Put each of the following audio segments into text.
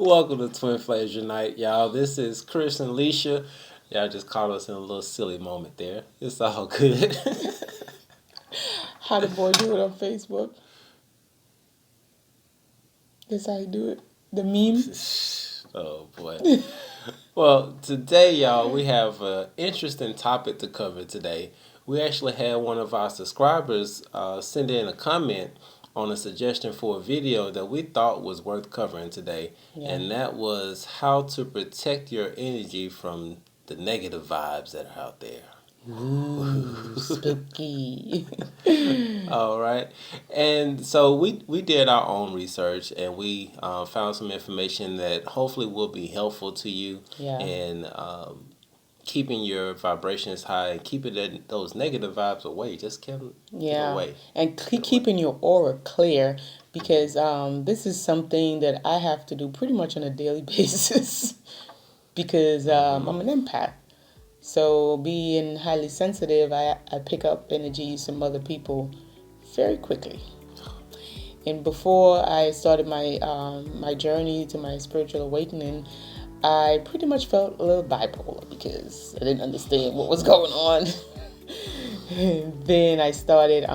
Welcome to twinflamesunite, y'all. This is Chris and Alicia. Y'all just caught us in a little silly moment there. It's all good. How the boy do it on Facebook? That's how you do it. The meme. Oh boy. Well, today, y'all, we have an interesting topic to cover today. We actually had one of our subscribers send in a comment on a suggestion for a video that we thought was worth covering today, and that was how to protect your energy from the negative vibes that are out there. Ooh, spooky. All right. And so we did our own research and we found some information that hopefully will be helpful to you in keeping your vibrations high and keeping those negative vibes away. Just keep them away. And keeping your aura clear, because this is something that I have to do pretty much on a daily basis because I'm an empath. So being highly sensitive, I pick up energies from other people very quickly. And before I started my my journey to my spiritual awakening, I pretty much felt a little bipolar because I didn't understand what was going on. Then I started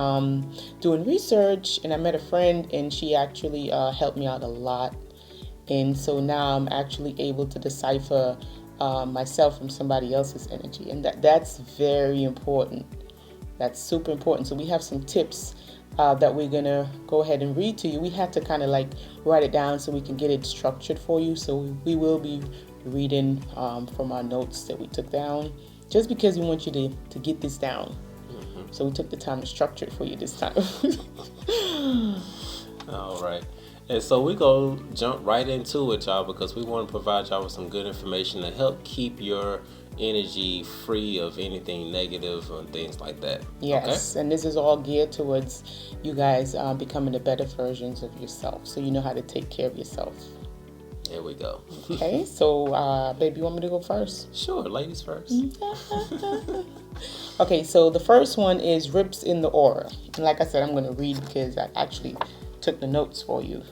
doing research, and I met a friend, and she actually helped me out a lot. And so now I'm actually able to decipher myself from somebody else's energy, and that's very important. That's super important. So we have some tips that we're gonna go ahead and read to you. We had to kind of like write it down so we can get it structured for you. So we will be reading from our notes that we took down, just because we want you to get this down. So we took the time to structure it for you this time. All right. And so we go jump right into it, y'all, because we want to provide y'all with some good information to help keep your energy free of anything negative and things like that. Yes, okay? And this is all geared towards you guys becoming the better versions of yourself, so you know how to take care of yourself. There we go. Okay, so baby, you want me to go first? Sure, ladies first. Okay, so the first one is rips in the aura. And like I said, I'm going to read because I actually took the notes for you.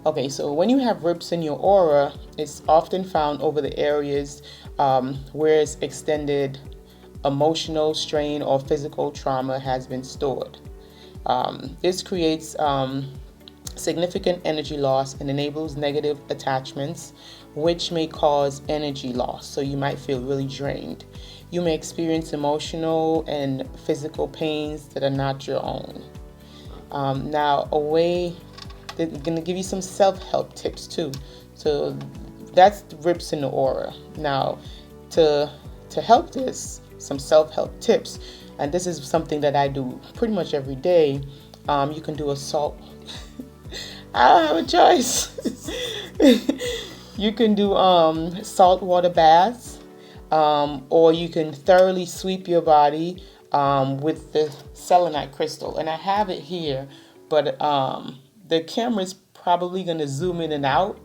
Okay, so when you have rips in your aura, it's often found over the areas where it's extended emotional strain or physical trauma has been stored. This creates significant energy loss and enables negative attachments, which may cause energy loss. So you might feel really drained. You may experience emotional and physical pains that are not your own. Now, they're going to give you some self-help tips too. So that's the rips in the aura. Now, to help this, some self-help tips, and this is something that I do pretty much every day. You can do a salt. I don't have a choice. You can do salt water baths, or you can thoroughly sweep your body with the selenite crystal. And I have it here, but the camera's probably going to zoom in and out.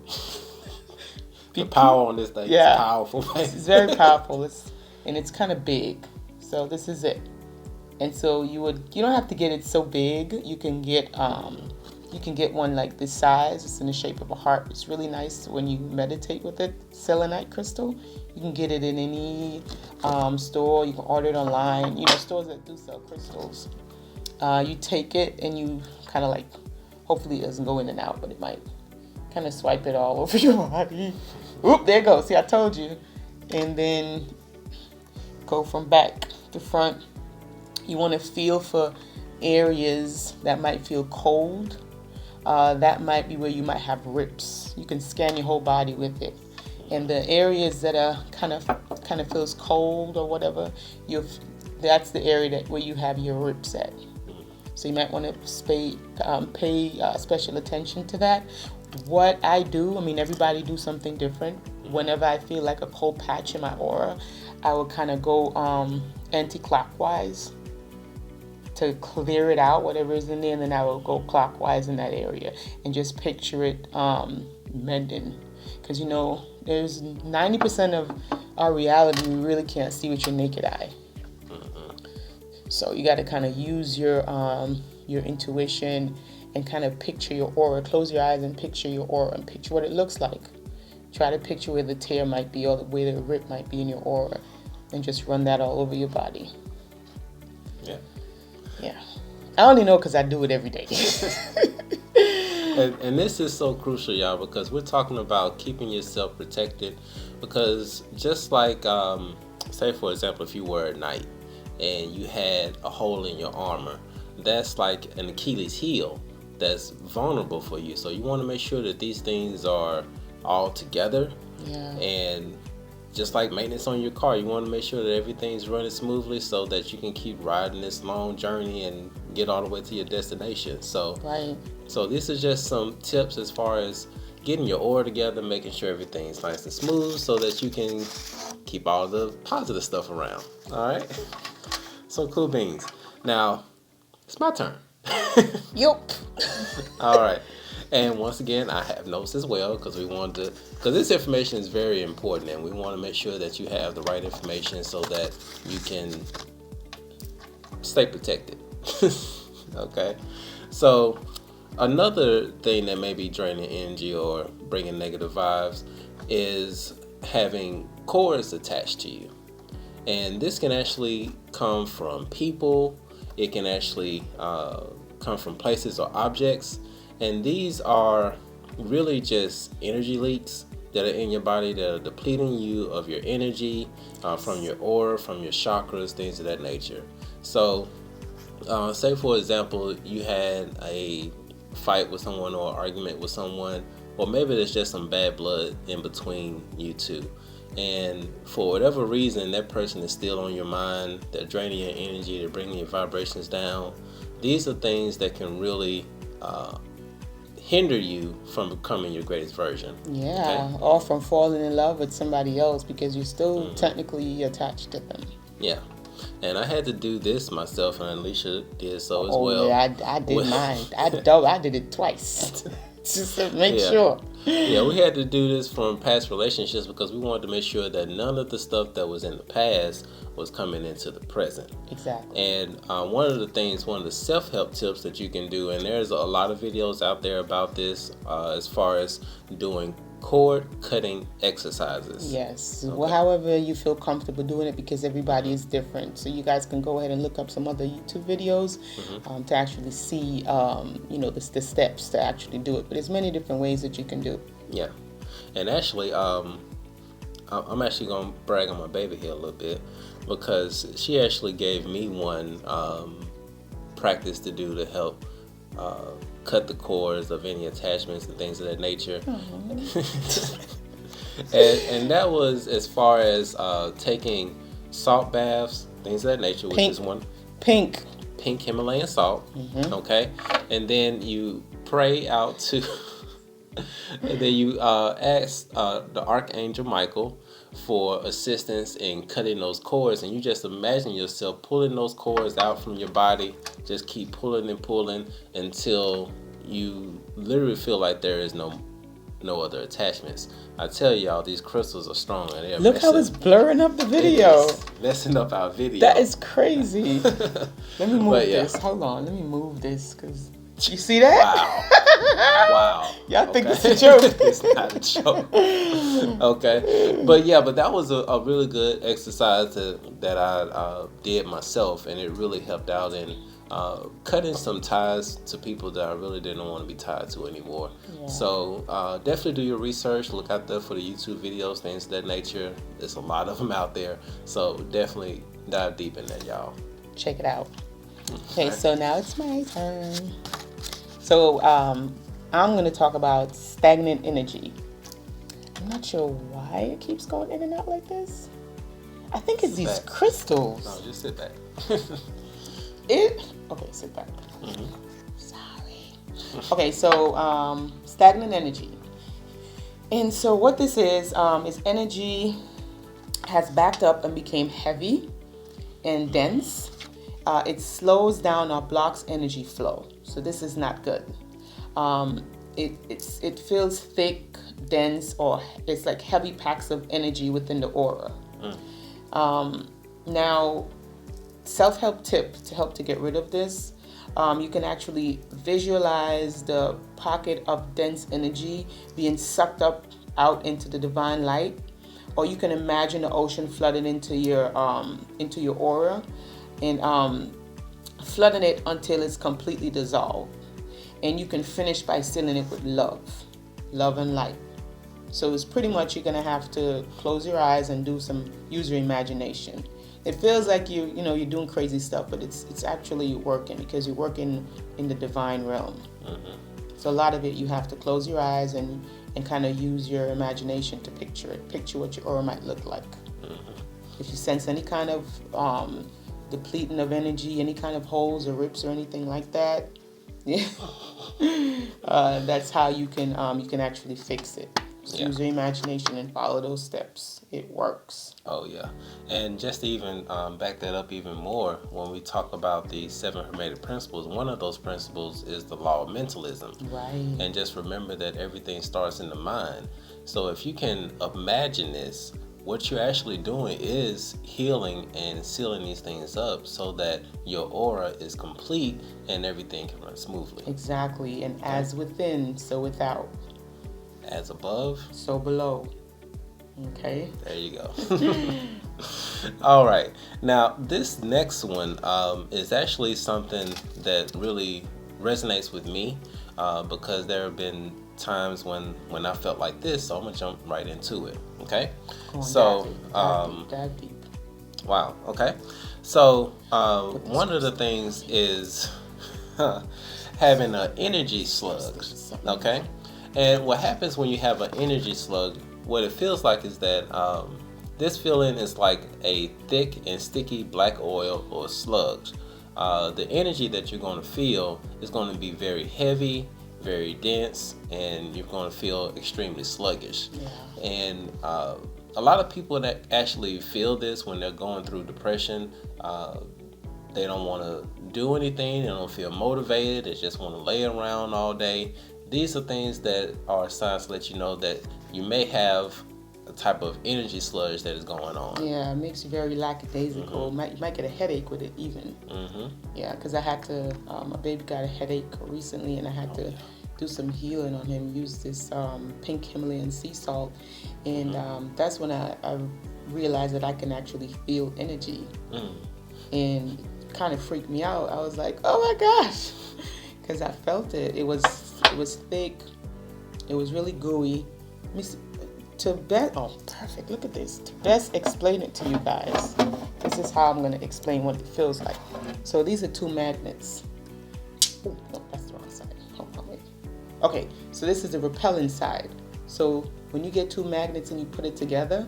The power on this thing is powerful. It's very powerful. It's kind of big. So this is it. And so you don't have to get it so big. You can get one like this size. It's in the shape of a heart. It's really nice when you meditate with it. Selenite crystal. You can get it in any store. You can order it online. You know, stores that do sell crystals. You take it and you kind of like, hopefully it doesn't go in and out, but it might kind of swipe it all over your body. Oop, there it goes. See, I told you. And then go from back to front. You want to feel for areas that might feel cold. That might be where you might have rips. You can scan your whole body with it. And the areas that are kind of feels cold or whatever, that's the area where you have your rips at. So you might want to pay special attention to that. What I do, I mean, everybody do something different. Whenever I feel like a cold patch in my aura, I will kind of go anti-clockwise to clear it out, whatever is in there, and then I will go clockwise in that area and just picture it mending. Because, you know, there's 90% of our reality we really can't see with your naked eye. So you got to kind of use your intuition and kind of picture your aura. Close your eyes and picture your aura and picture what it looks like. Try to picture where the tear might be or where the rip might be in your aura, and just run that all over your body. Yeah. Yeah. I only know because I do it every day. And this is so crucial, y'all, because we're talking about keeping yourself protected. Because just like, say for example, if you were a knight and you had a hole in your armor, that's like an Achilles heel that's vulnerable for you. So you want to make sure that these things are all together. Yeah. And just like maintenance on your car, you want to make sure that everything's running smoothly so that you can keep riding this long journey and get all the way to your destination. So, Right. So this is just some tips as far as getting your aura together, making sure everything's nice and smooth so that you can keep all the positive stuff around. All right? So cool beans. Now, it's my turn. Yup. All right. And once again, I have notes as well because this information is very important and we want to make sure that you have the right information so that you can stay protected. Okay. So another thing that may be draining energy or bringing negative vibes is having cords attached to you. And this can actually come from people. It can actually come from places or objects. And these are really just energy leaks that are in your body that are depleting you of your energy from your aura, from your chakras, things of that nature. So say for example, you had a fight with someone or an argument with someone, or maybe there's just some bad blood in between you two. And for whatever reason, that person is still on your mind. They're draining your energy. They're bringing your vibrations down. These are things that can really hinder you from becoming your greatest version. Yeah, okay? Or from falling in love with somebody else because you're still technically attached to them. Yeah. And I had to do this myself, and Alicia did so as well. Oh, yeah, I did mine. I did it twice. Just to make sure. Yeah, we had to do this from past relationships because we wanted to make sure that none of the stuff that was in the past was coming into the present. Exactly. And one of the self-help tips that you can do, and there's a lot of videos out there about this as far as doing cord cutting exercises. Yes. Okay. Well, however you feel comfortable doing it, because everybody is different. So you guys can go ahead and look up some other YouTube videos to actually see, the steps to actually do it. But there's many different ways that you can do. Yeah. And actually, I'm actually going to brag on my baby here a little bit because she actually gave me one practice to do to help cut the cords of any attachments and things of that nature. and that was as far as taking salt baths, things of that nature, which is one pink Himalayan salt. Okay, and then you pray out to and then you ask the Archangel Michael for assistance in cutting those cords, and you just imagine yourself pulling those cords out from your body. Just keep pulling and pulling until you literally feel like there is no other attachments. I tell y'all, these crystals are strong. And look how it's blurring up the video. Messing up our video. That is crazy. Let me move this. Hold on. Let me move this because you see that? Wow. Y'all think it's a joke. It's not a joke. Okay. But that was a really good exercise that I did myself, and it really helped out in cutting some ties to people that I really didn't want to be tied to anymore. Yeah. So definitely do your research. Look out there for the YouTube videos, things of that nature. There's a lot of them out there. So definitely dive deep in that, y'all. Check it out. Okay, so now it's my turn. So I'm going to talk about stagnant energy. I'm not sure why it keeps going in and out like this. I think it's these crystals. No, just sit back. Okay, sit back. Sorry. Okay, so stagnant energy. And so what this is energy has backed up and became heavy and dense. It slows down or blocks energy flow. So this is not good. It feels thick, dense, or it's like heavy packs of energy within the aura. Now, self-help tip to help to get rid of this. You can actually visualize the pocket of dense energy being sucked up out into the divine light, or you can imagine the ocean flooding into your aura, and flooding it until it's completely dissolved. And you can finish by sealing it with love and light. So it's pretty much you're gonna have to close your eyes and use your imagination. It feels like you're doing crazy stuff, but it's actually working because you're working in the divine realm. So a lot of it you have to close your eyes and kind of use your imagination to picture what your aura might look like. If you sense any kind of depleting of energy, any kind of holes or rips or anything like that, that's how you can actually fix it. Just use your imagination and follow those steps. It works. Oh yeah, and just to even back that up even more, when we talk about the 7 Hermetic principles, one of those principles is the law of mentalism. Right. And just remember that everything starts in the mind. So if you can imagine this, what you're actually doing is healing and sealing these things up so that your aura is complete and everything can run smoothly. Exactly. And as within, so without. As above, so below. Okay. There you go. All right. Now, this next one is actually something that really resonates with me because there have been times when I felt like this, so I'm going to jump right into it. Okay? Dive deep. Wow. Okay. So, one of the things is having an energy slug. Okay? And what happens when you have an energy slug, what it feels like is that this feeling is like a thick and sticky black oil or slugs. The energy that you're going to feel is going to be very heavy, very dense, and you're going to feel extremely sluggish. Yeah. And a lot of people that actually feel this when they're going through depression, they don't want to do anything, they don't feel motivated, they just want to lay around all day. These are things that are signs to let you know that you may have a type of energy sludge that is going on. Yeah, it makes you very lackadaisical. You might get a headache with it even. Yeah, because I had to, my baby got a headache recently and I had to do some healing on him, use this pink Himalayan sea salt. And that's when I realized that I can actually feel energy. And it kind of freaked me out. I was like, oh my gosh, because I felt it. It was thick. It was really gooey. Perfect. Look at this. To best explain it to you guys, this is how I'm going to explain what it feels like. So these are 2 magnets. Oh, no, that's the wrong side. Hold on, wait. Okay, so this is the repelling side. So when you get 2 magnets and you put it together,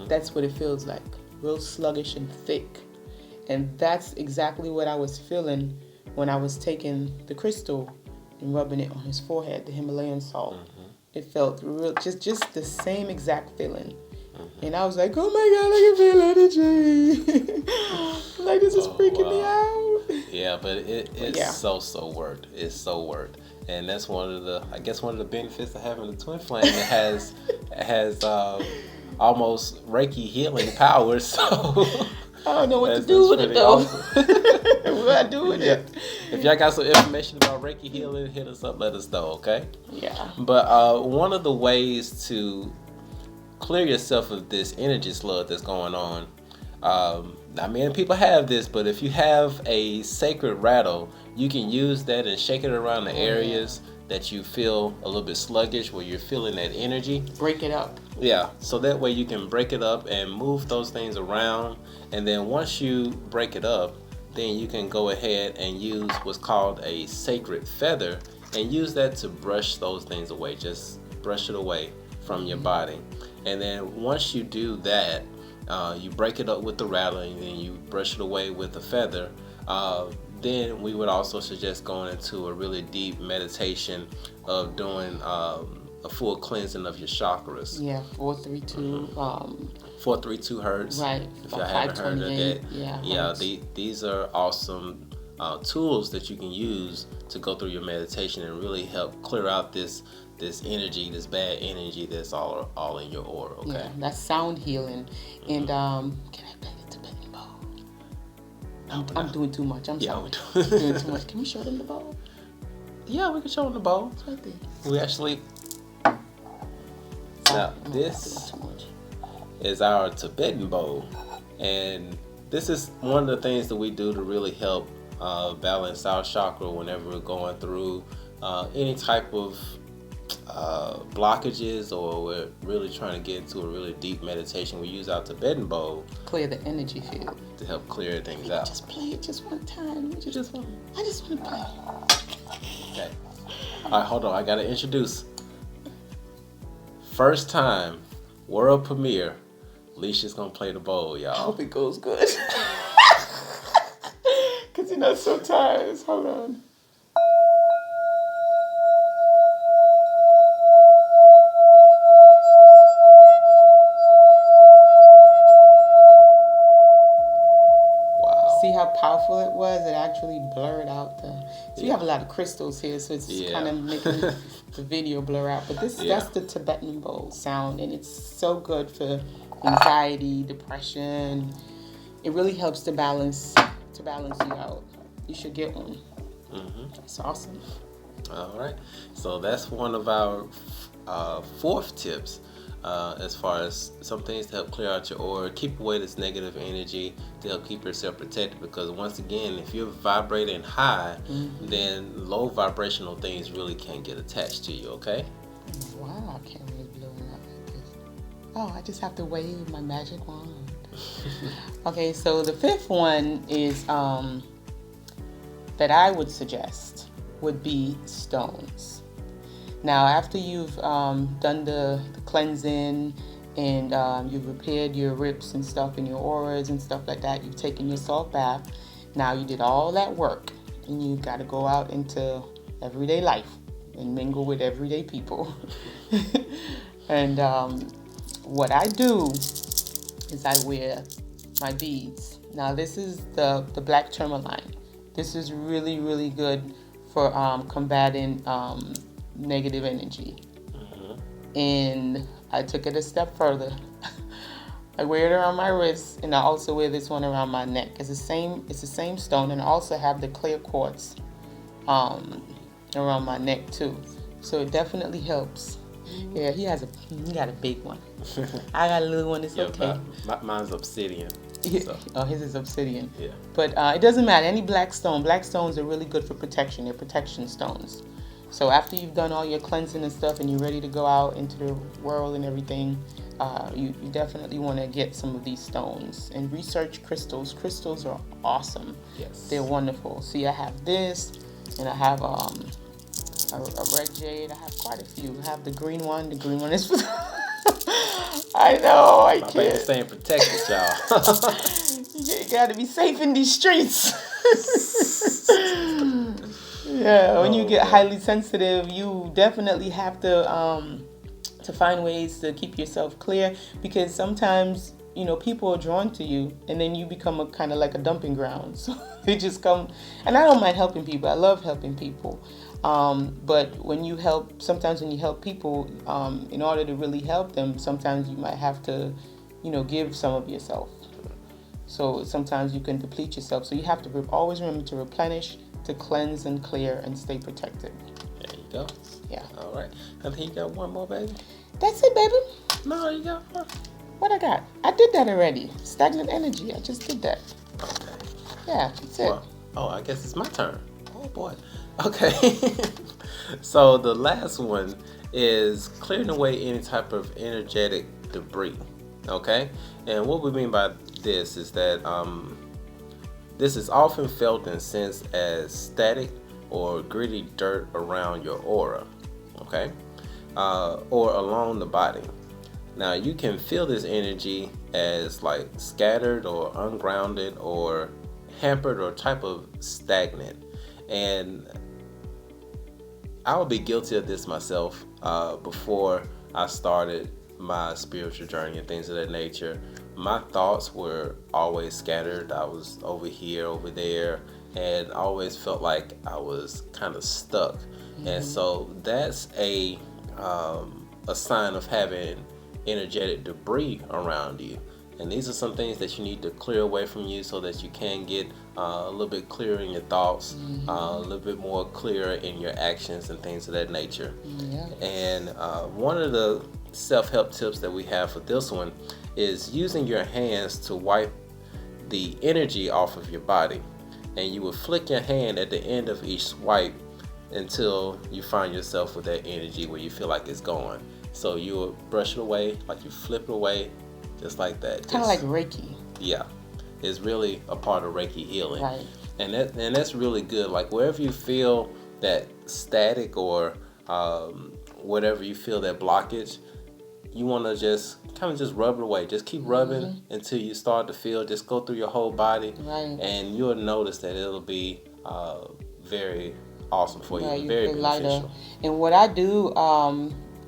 that's what it feels like. Real sluggish and thick. And that's exactly what I was feeling when I was taking the crystal and rubbing it on his forehead, the Himalayan salt. It felt real, just the same exact feeling. And I was like, oh my God, I can feel energy. Like, this is freaking me out. Yeah, but it's so worked. It's so worked. And that's one of the benefits of having a twin flame. It has almost Reiki healing powers. So I don't know what to do with it though. Awesome. What do I do with it? If y'all got some information about Reiki healing, hit us up, let us know, okay? Yeah. But one of the ways to clear yourself of this energy slug that's going on, not many people have this, but if you have a sacred rattle, you can use that and shake it around the areas that you feel a little bit sluggish, where you're feeling that energy. Break it up. Yeah, so that way you can break it up and move those things around. And then once you break it up, then you can go ahead and use what's called a sacred feather and use that to brush those things away. Just brush it away from your body. And then once you do that, you break it up with the rattle and then you brush it away with the feather. Then we would also suggest going into a really deep meditation of doing a full cleansing of your chakras. Yeah, 432. 432 hertz. Right. If y'all haven't heard of that. Yeah. These are awesome tools that you can use to go through your meditation and really help clear out this energy, this bad energy that's all in your aura. Okay. Yeah, that's sound healing. And can I beg it to bend the bowl? I'm doing too much. I'm sorry. I'm doing too much. Can we show them the bowl? Yeah, we can show them the bowl. It's right there. We actually. All Now, this is our Tibetan bowl, and this is one of the things that we do to really help balance our chakra whenever we're going through any type of blockages, or we're really trying to get into a really deep meditation. We use our Tibetan bowl, clear the energy field, to help clear things out. Just play it just one time. I just want to play. Okay. All right, hold on. I gotta introduce. First time, world premiere. Alicia's gonna play the bowl, y'all. I hope it goes good. Cause you're not so tired. Hold on. See how powerful it was? It actually blurred out the. So you have a lot of crystals here, so it's kind of making the video blur out. But that's the Tibetan bowl sound, and it's so good for anxiety, depression. It really helps to balance you out. You should get one. It's awesome. All right, so that's one of our fourth tips. As far as some things to help clear out your aura, keep away this negative energy to help keep yourself protected. Because once again, if you're vibrating high, then low vibrational things really can't get attached to you. Okay. Wow, I can't really blow it out like this. Oh, I just have to wave my magic wand. Okay, so the fifth one is that I would suggest would be stones. Now, after you've done the cleansing and you've repaired your rips and stuff and your auras and stuff like that, you've taken your salt bath. Now you did all that work, and you got to go out into everyday life and mingle with everyday people. And what I do is I wear my beads. Now, this is the black tourmaline. This is really, really good for combating negative energy. And I took it a step further. I wear it around my wrist, and I also wear this one around my neck. It's the same stone, and I also have the clear quartz around my neck too. So it definitely helps. Yeah, he got a big one. I got a little one. It's okay. Mine's obsidian. So. Oh, his is obsidian. Yeah. But it doesn't matter. Any black stone. Black stones are really good for protection. They're protection stones. So after you've done all your cleansing and stuff and you're ready to go out into the world and everything, you definitely want to get some of these stones and research crystals. Crystals are awesome. Yes. They're wonderful. See, I have this, and I have a red jade. I have quite a few. I have the green one. The green one is for I know, I can't. My staying protected, y'all. You gotta be safe in these streets. Yeah, when you get highly sensitive, you definitely have to find ways to keep yourself clear, because sometimes, people are drawn to you, and then you become a kind of like a dumping ground. So they just come, and I don't mind helping people. I love helping people. But sometimes when you help people, in order to really help them, sometimes you might have to, give some of yourself. So sometimes you can deplete yourself. So you have to always remember to replenish, to cleanse and clear and stay protected. There you go. Yeah. All right. I think you got one more, baby. That's it, baby. No, you got one. What I got? I did that already. Stagnant Energy. I just did that. Okay. Yeah, that's it. Well, I guess it's my turn. Oh, boy. Okay. So the last one is clearing away any type of energetic debris. Okay? And what we mean by this is that this is often felt and sensed as static or gritty dirt around your aura, okay, or along the body. Now, you can feel this energy as like scattered or ungrounded or hampered or type of stagnant. And I would be guilty of this myself before I started my spiritual journey and things of that nature. My thoughts were always scattered. I was over here, over there, and I always felt like I was kind of stuck. And so that's a sign of having energetic debris around you. And these are some things that you need to clear away from you so that you can get a little bit clearer in your thoughts, a little bit more clearer in your actions and things of that nature. Yeah. And one of the self-help tips that we have for this one is using your hands to wipe the energy off of your body. And you will flick your hand at the end of each swipe until you find yourself with that energy where you feel like it's going. So you will brush it away, like you flip it away, just like that. Kind of like Reiki. Yeah, it's really a part of Reiki healing. Right. And that's really good. Like wherever you feel that static or whatever you feel that blockage, you want to just kind of just rub it away. Just keep rubbing until you start to feel. Just go through your whole body, right. And you'll notice that it'll be very awesome for you. Right, you Very feel beneficial. lighter. And what I do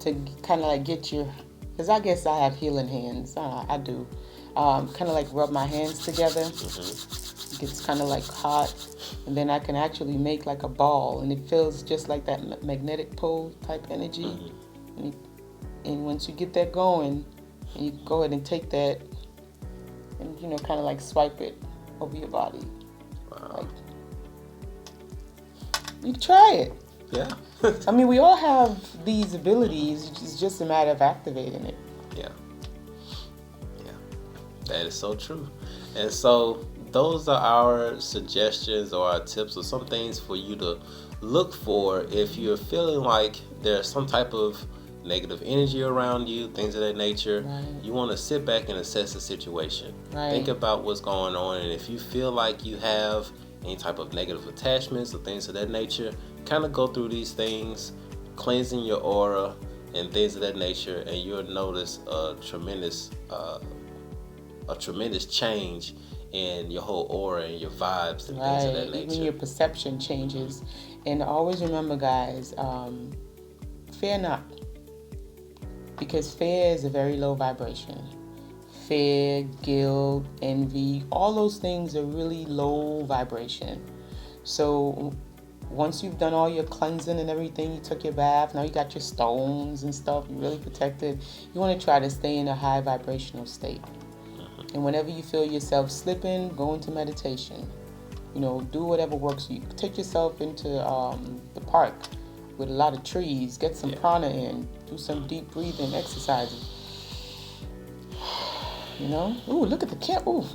to kind of like get your, because I guess I have healing hands. I do. Kind of like rub my hands together. It gets kind of like hot, and then I can actually make like a ball, and it feels just like that magnetic pole type energy. And once you get that going, you go ahead and take that, and kind of like swipe it over your body. Wow. Like, you try it. Yeah. I mean, we all have these abilities. It's just a matter of activating it. Yeah. That is so true. And so those are our suggestions or our tips or some things for you to look for if you're feeling like there's some type of negative energy around you, things of that nature. Right. You want to sit back and assess the situation. Right. Think about what's going on, and if you feel like you have any type of negative attachments or things of that nature, kind of go through these things, cleansing your aura and things of that nature, and you'll notice a tremendous change in your whole aura and your vibes and things of that nature. Even your perception changes. And always remember, guys, fear not. Because fear is a very low vibration. Fear, guilt, envy, all those things are really low vibration. So once you've done all your cleansing and everything, you took your bath, now you got your stones and stuff, you're really protected. You want to try to stay in a high vibrational state. And whenever you feel yourself slipping, go into meditation. Do whatever works for you. Take yourself into the park with a lot of trees. Get some prana in. Do some deep breathing exercises. Ooh, look at the camp. Ooh.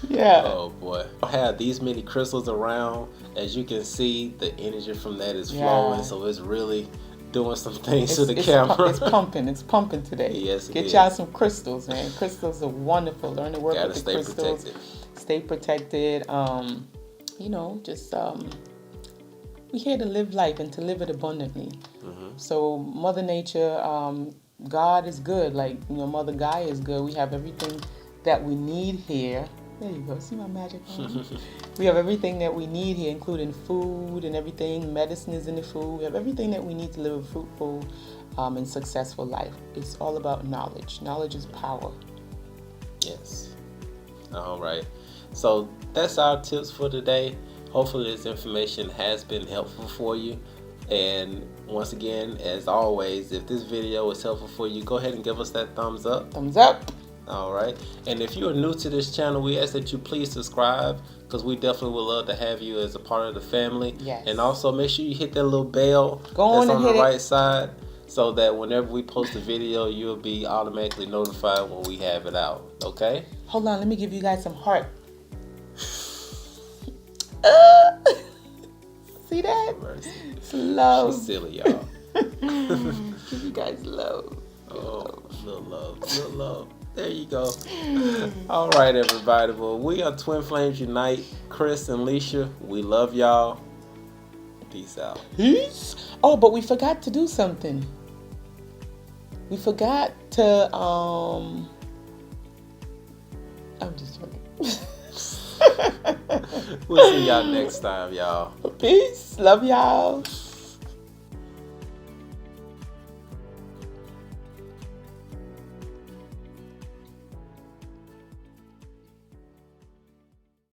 Yeah. Oh boy. I have these many crystals around. As you can see, the energy from that is flowing. So it's really doing some things to the camera. It's pumping today. Yes, Get y'all some crystals, man. Crystals are wonderful. Learn to work with the crystals. Stay protected. We're here to live life and to live it abundantly. So Mother Nature, God is good. Like, Mother Gaia is good. We have everything that we need here. There you go. See my magic? We have everything that we need here, including food and everything. Medicine is in the food. We have everything that we need to live a fruitful and successful life. It's all about knowledge. Knowledge is power. Yes. All right. So that's our tips for today. Hopefully this information has been helpful for you. And once again, as always, if this video was helpful for you, go ahead and give us that thumbs up. Thumbs up. All right. And if you are new to this channel, we ask that you please subscribe, because we definitely would love to have you as a part of the family. Yes. And also make sure you hit that little bell that's on the right side, so that whenever we post a video, you'll be automatically notified when we have it out. Okay? Hold on. Let me give you guys some heart. See that? Mercy. It's love. She's silly, y'all. Give you guys love. Oh, little love. There you go. All right, everybody. Well, we are Twin Flames Unite. Chris and Leisha, we love y'all. Peace out. Peace. Oh, but we forgot to do something. We forgot to I'm just joking. We'll see y'all next time, y'all. Peace. Love y'all.